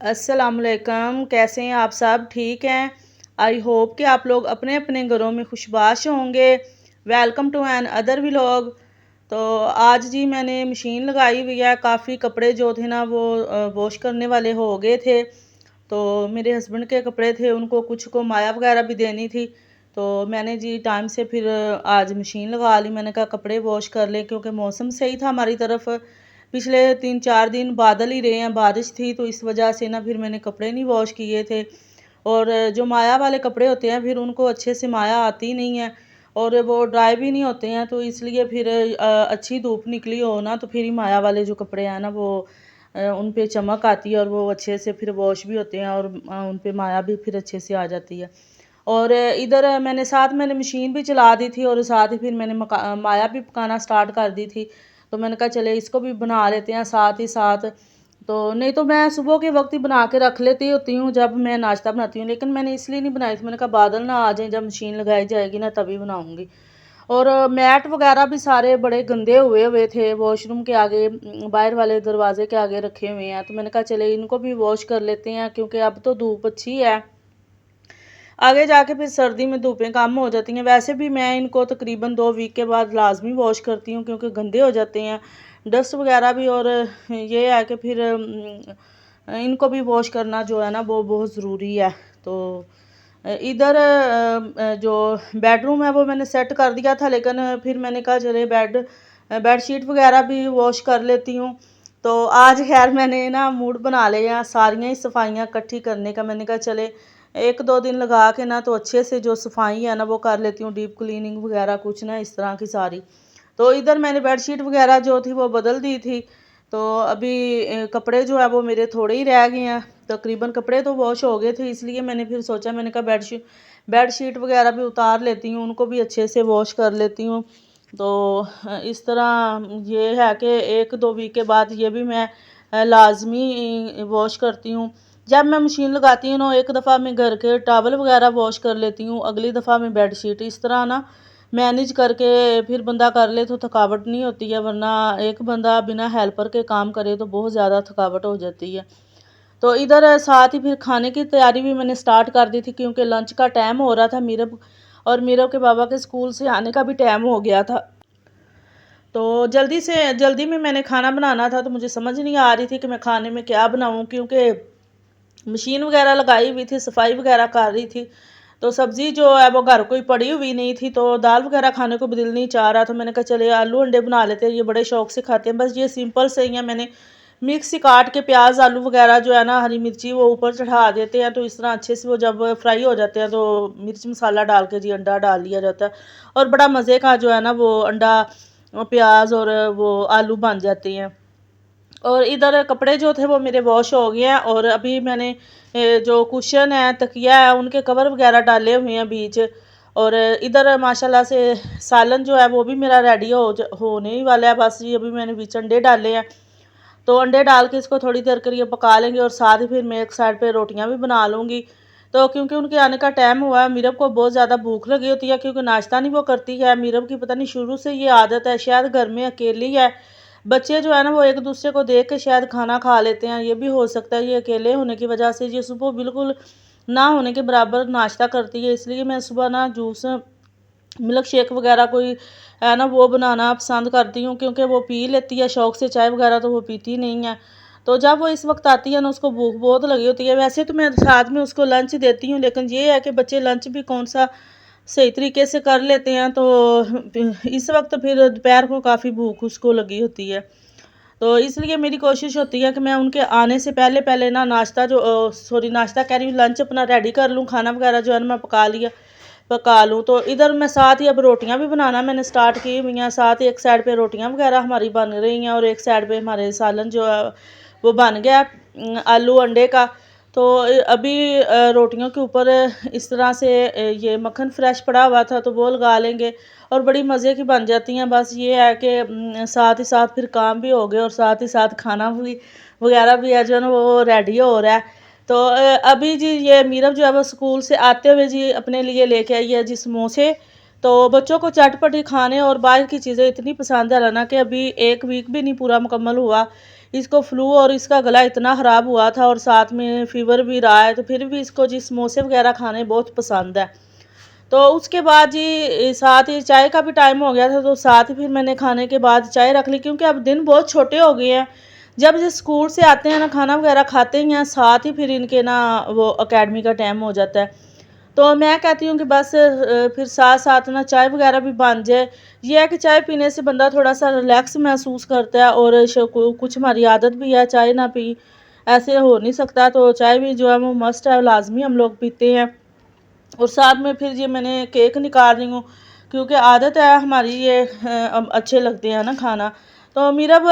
अस्सलामुअलैकुम। कैसे हैं आप सब? ठीक हैं? आई होप कि आप लोग अपने अपने घरों में खुशबाश होंगे। Welcome to another vlog. तो आज जी मैंने मशीन लगाई हुई है। काफ़ी कपड़े जो थे ना वो वॉश करने वाले हो गए थे। तो मेरे हस्बैंड के कपड़े थे, उनको कुछ को माया वगैरह भी देनी थी। तो मैंने जी टाइम से फिर आज मशीन लगा ली। मैंने कहा कपड़े वॉश कर लें क्योंकि मौसम सही था हमारी तरफ। पिछले 3-4 दिन बादल ही रहे हैं, बारिश थी, तो इस वजह से ना फिर मैंने कपड़े नहीं वॉश किए थे। और जो माया वाले कपड़े होते हैं फिर उनको अच्छे से माया आती नहीं है और वो ड्राई भी नहीं होते हैं, तो इसलिए फिर अच्छी धूप निकली हो ना तो फिर ही माया वाले जो कपड़े हैं ना वो उन पे चमक आती है और वो अच्छे से फिर वॉश भी होते हैं और उन पे माया भी फिर अच्छे से आ जाती है। और इधर मैंने मशीन भी चला दी थी और साथ ही फिर मैंने माया भी पकाना स्टार्ट कर दी थी। तो मैंने कहा चले इसको भी बना लेते हैं साथ ही साथ। तो नहीं तो मैं सुबह के वक्त ही बना के रख लेती होती हूँ जब मैं नाश्ता बनाती हूँ, लेकिन मैंने इसलिए नहीं बनाई थी। मैंने कहा बादल ना आ जाए, जब मशीन लगाई जाएगी ना तभी बनाऊँगी। और मैट वगैरह भी सारे बड़े गंदे हुए हुए थे वॉशरूम के आगे, बाहर वाले दरवाजे के आगे रखे हुए हैं। तो मैंने कहा चले इनको भी वॉश कर लेते हैं क्योंकि अब तो धूप अच्छी है, आगे जाके फिर सर्दी में धूपें कम हो जाती हैं। वैसे भी मैं इनको तकरीबन 2 वीक के बाद लाजमी वॉश करती हूँ क्योंकि गंदे हो जाते हैं, डस्ट वगैरह भी। और ये है कि फिर इनको भी वॉश करना जो है ना वो बहुत ज़रूरी है। तो इधर जो बेडरूम है वो मैंने सेट कर दिया था, लेकिन फिर मैंने कहा चले बेडशीट वगैरह भी वॉश कर लेती हूँ। तो आज खैर मैंने ना मूड बना लिया सारियाँ ही सफाइयाँ इकट्ठी करने का। मैंने कहा चले 1-2 दिन लगा के ना तो अच्छे से जो सफाई है ना वो कर लेती हूँ, डीप क्लीनिंग वगैरह कुछ ना इस तरह की सारी। तो इधर मैंने बेडशीट वगैरह जो थी वो बदल दी थी। तो अभी कपड़े जो है वो मेरे थोड़े ही रह गए हैं। तकरीबन कपड़े तो वॉश हो गए थे, इसलिए मैंने फिर सोचा, मैंने कहा बेडशीट वगैरह भी उतार लेती हूँ, उनको भी अच्छे से वॉश कर लेती हूँ। तो इस तरह ये है कि 1-2 वीक के बाद ये भी मैं लाजमी वॉश करती हूँ। जब मैं मशीन लगाती हूँ ना एक दफ़ा मैं घर के टॉवल वगैरह वॉश कर लेती हूँ, अगली दफ़ा मैं बेडशीट, इस तरह ना मैनेज करके फिर बंदा कर ले तो थकावट नहीं होती है, वरना एक बंदा बिना हेल्पर के काम करे तो बहुत ज़्यादा थकावट हो जाती है। तो इधर साथ ही फिर खाने की तैयारी भी मैंने स्टार्ट कर दी थी क्योंकि लंच का टाइम हो रहा था। मीरब के बाबा के स्कूल से आने का भी टाइम हो गया था। तो जल्दी में मैंने खाना बनाना था, तो मुझे समझ नहीं आ रही थी कि मैं खाने में क्या बनाऊं क्योंकि मशीन वगैरह लगाई हुई थी, सफाई वगैरह कर रही थी। तो सब्ज़ी जो है वो घर कोई पड़ी हुई नहीं थी, तो दाल वगैरह खाने को भी दिल नहीं चाह रहा। तो मैंने कहा चले आलू अंडे बना लेते हैं, ये बड़े शौक से खाते हैं। बस ये सिंपल से ही है, मैंने मिक्स ही काट के प्याज आलू वगैरह जो है ना हरी मिर्ची वो ऊपर चढ़ा देते हैं। तो इस तरह अच्छे से वो जब फ्राई हो जाते हैं तो मिर्च मसाला डाल के जी अंडा डाल लिया जाता है और बड़ा मज़े का जो है ना वो अंडा प्याज और वो आलू बन जाते हैं। और इधर कपड़े जो थे वो मेरे वॉश हो गए हैं और अभी मैंने जो कुशन है तकिया है उनके कवर वगैरह डाले हुए हैं बीच। और इधर माशाल्लाह से सालन जो है वो भी मेरा रेडी होने ही वाला है। बस ये अभी मैंने बीच अंडे डाले हैं, तो अंडे डाल के इसको थोड़ी देर के लिए पका लेंगे और साथ ही फिर मैं एक साइड पे रोटियां भी बना लूँगी। तो क्योंकि उनके आने का टाइम हुआ है, मीरब को बहुत ज़्यादा भूख लगी होती है क्योंकि नाश्ता नहीं वो करती है। मीरब की पता नहीं शुरू से ये आदत है, शायद घर में अकेली है। बच्चे जो है ना वो एक दूसरे को देख के शायद खाना खा लेते हैं, ये भी हो सकता है। ये अकेले होने की वजह से ये सुबह बिल्कुल ना होने के बराबर नाश्ता करती है, इसलिए मैं सुबह ना जूस मिल्क शेक वगैरह कोई है ना वो बनाना पसंद करती हूँ क्योंकि वो पी लेती है शौक़ से। चाय वगैरह तो वो पीती नहीं है। तो जब वो इस वक्त आती है ना उसको भूख बहुत लगी होती है। वैसे तो मैं साथ में उसको लंच देती हूँ, लेकिन ये है कि बच्चे लंच भी कौन सा सही तरीके से कर लेते हैं। तो इस वक्त फिर दोपहर को काफ़ी भूख उसको लगी होती है। तो इसलिए मेरी कोशिश होती है कि मैं उनके आने से पहले पहले ना नाश्ता नाश्ता कह रही हूँ, लंच अपना रेडी कर लूँ। खाना वगैरह जो है ना मैं पका लूँ। तो इधर मैं साथ ही अब रोटियां भी बनाना मैंने स्टार्ट की हुई हैं। साथ ही एक साइड पे रोटियां वगैरह हमारी बन रही हैं और एक साइड पे हमारे सालन जो है वो बन गया आलू अंडे का। तो अभी रोटियों के ऊपर इस तरह से ये मक्खन फ्रेश पड़ा हुआ था तो वो लगा लेंगे और बड़ी मज़े की बन जाती हैं। बस ये है कि साथ ही साथ फिर काम भी हो गए और साथ ही साथ खाना भी वगैरह भी है जो है ना वो रेडी हो रहा है। तो अभी जी ये मीरब जो है वो स्कूल से आते हुए जी अपने लिए लेके आई है जी समोसे। तो बच्चों को चटपटी खाने और बाहर की चीज़ें इतनी पसंद है ना कि अभी 1 वीक भी नहीं पूरा मुकम्मल हुआ, इसको फ्लू और इसका गला इतना ख़राब हुआ था और साथ में फ़ीवर भी रहा है, तो फिर भी इसको जी समोसे वगैरह खाने बहुत पसंद है। तो उसके बाद जी साथ ही चाय का भी टाइम हो गया था, तो साथ ही फिर मैंने खाने के बाद चाय रख ली, क्योंकि अब दिन बहुत छोटे हो गए हैं। जब ये स्कूल से आते हैं ना, खाना वगैरह खाते ही हैं, साथ ही फिर इनके ना वो अकेडमी का टाइम हो जाता है। तो मैं कहती हूँ कि बस फिर साथ साथ ना चाय वगैरह भी बन जाए। ये है कि चाय पीने से बंदा थोड़ा सा रिलैक्स महसूस करता है, और कुछ हमारी आदत भी है, चाय ना पी ऐसे हो नहीं सकता। तो चाय भी जो है वो मस्ट है, लाजमी हम लोग पीते हैं। और साथ में फिर ये मैंने केक निकाल रही हूँ, क्योंकि आदत है हमारी ये अच्छे लगते हैं ना खाना। तो मीरब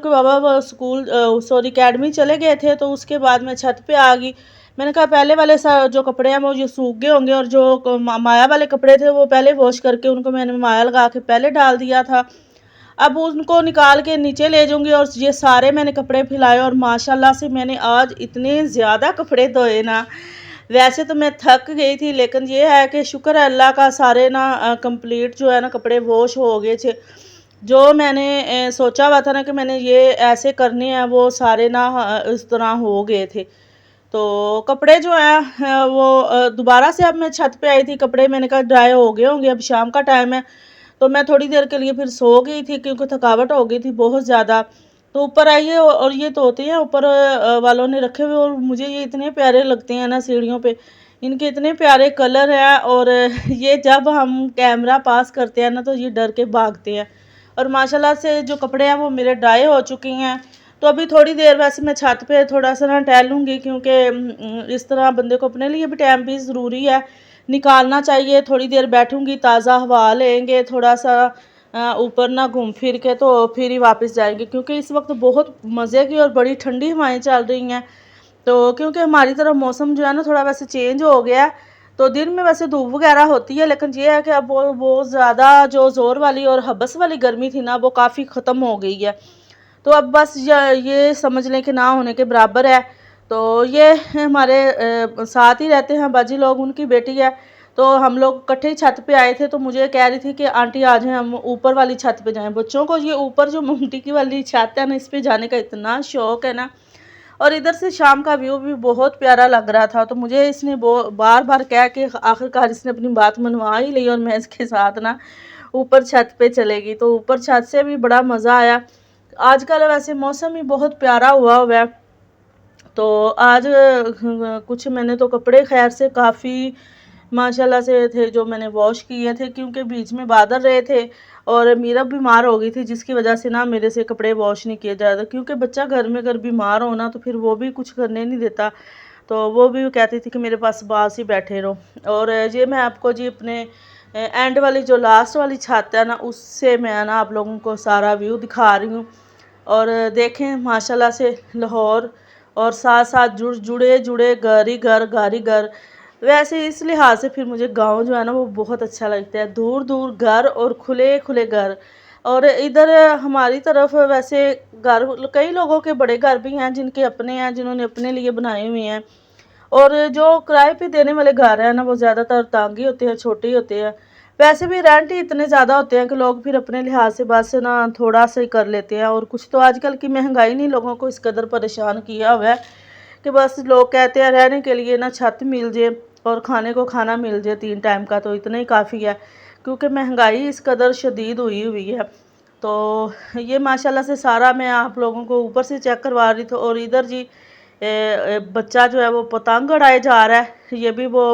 के बाबा वो स्कूल सॉरी अकेडमी चले गए थे, तो उसके बाद मैं छत पे आ गई। मैंने कहा पहले वाले जो कपड़े हैं वो जो सूख गए होंगे, और जो माया वाले कपड़े थे वो पहले वॉश करके उनको मैंने माया लगा के पहले डाल दिया था। अब उनको निकाल के नीचे ले जाऊंगी, और ये सारे मैंने कपड़े फैलाए, और माशाल्लाह से मैंने आज इतने ज़्यादा कपड़े धोए ना। वैसे तो मैं थक गई थी, लेकिन ये है कि शुक्र है अल्लाह का, सारे ना कंप्लीट जो है ना कपड़े वॉश हो गए थे। जो मैंने सोचा हुआ था ना कि मैंने ये ऐसे करने हैं, वो सारे ना इस तरह हो गए थे। तो कपड़े जो हैं वो दोबारा से अब मैं छत पे आई थी, कपड़े मैंने कहा ड्राई हो गए होंगे, अब शाम का टाइम है। तो मैं थोड़ी देर के लिए फिर सो गई थी, क्योंकि थकावट हो गई थी बहुत ज़्यादा। तो ऊपर आइए, और ये तोते हैं ऊपर वालों ने रखे हुए, और मुझे ये इतने प्यारे लगते हैं ना सीढ़ियों पे। इनके इतने प्यारे कलर हैं, और ये जब हम कैमरा पास करते हैं ना, तो ये डर के भागते हैं। और माशाल्लाह से जो कपड़े हैं वो मेरे ड्राई हो चुके हैं। तो अभी थोड़ी देर वैसे मैं छत पे थोड़ा सा ना टहलूँगी, क्योंकि इस तरह बंदे को अपने लिए भी टाइम भी ज़रूरी है, निकालना चाहिए। थोड़ी देर बैठूँगी, ताज़ा हवा लेंगे, थोड़ा सा ऊपर ना घूम फिर के तो फिर ही वापस जाएंगे, क्योंकि इस वक्त बहुत मज़े की और बड़ी ठंडी हवाएं चल रही हैं। तो क्योंकि हमारी तरफ मौसम जो है ना थोड़ा वैसे चेंज हो गया है। तो दिन में वैसे धूप वगैरह होती है, लेकिन ये है कि अब वो ज़्यादा जो ज़ोर वाली और हबस वाली गर्मी थी ना, वो काफ़ी ख़त्म हो गई है। तो अब बस ये समझ लें कि ना होने के बराबर है। तो ये हमारे साथ ही रहते हैं बाजी लोग, उनकी बेटी है। तो हम लोग इकट्ठे ही छत पे आए थे, तो मुझे कह रही थी कि आंटी आ जाएं, हम ऊपर वाली छत पे जाएं। बच्चों को ये ऊपर जो ममटी की वाली छत है ना, इस पे जाने का इतना शौक है ना। और इधर से शाम का व्यू भी बहुत प्यारा लग रहा था। तो मुझे इसने बार बार कह के आखिरकार इसने अपनी बात मनवा ही ली, और मैं इसके साथ ना ऊपर छत पे चलेगी। तो ऊपर छत से भी बड़ा मज़ा आया। आजकल वैसे मौसम ही बहुत प्यारा हुआ है। तो आज कुछ मैंने तो कपड़े खैर से काफ़ी माशाल्लाह से थे जो मैंने वॉश किए थे, क्योंकि बीच में बादल रहे थे, और मीरा बीमार हो गई थी, जिसकी वजह से ना मेरे से कपड़े वॉश नहीं किए जा रहे, क्योंकि बच्चा घर में अगर बीमार हो ना, तो फिर वो भी कुछ करने नहीं देता। तो वो भी कहती थी कि मेरे पास ही बैठे रहो। और ये मैं आपको जी अपने एंड वाली जो लास्ट वाली छत है ना, उससे मैं ना आप लोगों को सारा व्यू दिखा रही हूँ। और देखें माशाल्लाह से लाहौर, और साथ साथ जुड़े जुड़े घर ही घर। वैसे इस लिहाज से फिर मुझे गांव जो है ना वो बहुत अच्छा लगता है, दूर दूर घर और खुले खुले घर। और इधर हमारी तरफ वैसे घर कई लोगों के बड़े घर भी हैं, जिनके अपने हैं, जिन्होंने अपने लिए बनाए हुए हैं। और जो किराए पे देने वाले घर हैं ना, वो ज़्यादातर तांगी होते हैं, छोटे ही होते हैं। वैसे भी रेंट ही इतने ज़्यादा होते हैं कि लोग फिर अपने लिहाज से बस ना थोड़ा सा ही कर लेते हैं। और कुछ तो आजकल की महंगाई नहीं लोगों को इस कदर परेशान किया हुआ है कि बस लोग कहते हैं रहने के लिए ना छत मिल जाए और खाने को खाना मिल जाए 3 टाइम का, तो इतना ही काफ़ी है, क्योंकि महंगाई इस कदर शदीद हुई है। तो ये माशाल्लाह से सारा मैं आप लोगों को ऊपर से चेक करवा रही थी। और इधर जी बच्चा जो है वो पतंग उड़ाए जा रहा है। ये भी वो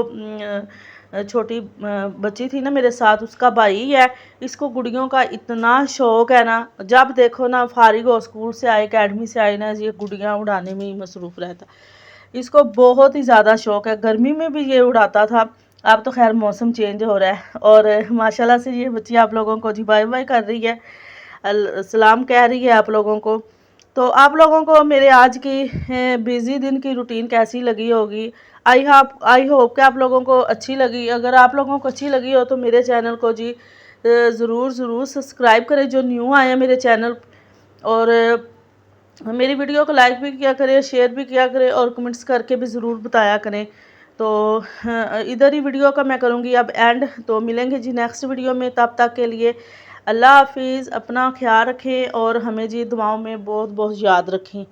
छोटी बच्ची थी ना मेरे साथ, उसका भाई है। इसको गुड़ियों का इतना शौक है ना, जब देखो ना फारिग हो स्कूल से आए, अकेडमी से आए ना, ये गुड़ियाँ उड़ाने में ही मसरूफ़ रहता। इसको बहुत ही ज़्यादा शौक है, गर्मी में भी ये उड़ाता था। अब तो खैर मौसम चेंज हो रहा है, और माशाल्लाह से ये बच्ची आप लोगों को जी बाय बाय कर रही है, सलाम कह रही है आप लोगों को। तो आप लोगों को मेरे आज की बिज़ी दिन की रूटीन कैसी लगी होगी? आई होप कि आप लोगों को अच्छी लगी। अगर आप लोगों को अच्छी लगी हो तो मेरे चैनल को जी ज़रूर सब्सक्राइब करें, जो न्यू आए हैं मेरे चैनल। और मेरी वीडियो को लाइक भी किया करें, शेयर भी किया करें, और कमेंट्स करके भी ज़रूर बताया करें। तो इधर ही वीडियो का मैं करूँगी अब एंड। तो मिलेंगे जी नेक्स्ट वीडियो में, तब तक के लिए अल्लाह हाफिज़, अपना ख्याल रखें और हमें जी दुआओं में बहुत बहुत याद रखें।